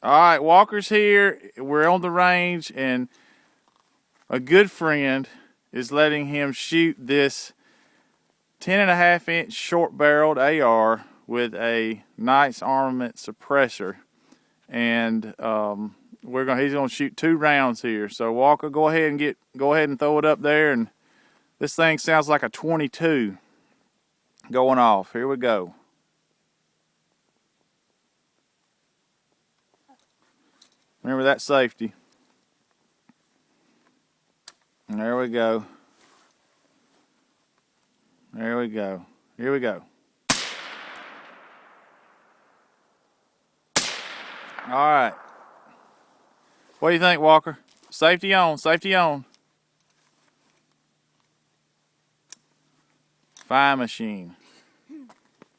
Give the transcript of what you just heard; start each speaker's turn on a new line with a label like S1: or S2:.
S1: All right, Walker's here. We're on the range, and a good friend is letting him shoot this 10.5-inch short-barreled AR with a nice armament suppressor, and he's gonna shoot 2 rounds here. So Walker, go ahead and throw it up there, and this thing sounds like a 22 going off. Here we go. Remember that safety. And there we go. There we go. Here we go. All right. What do you think, Walker? Safety on, safety on. Fine machine.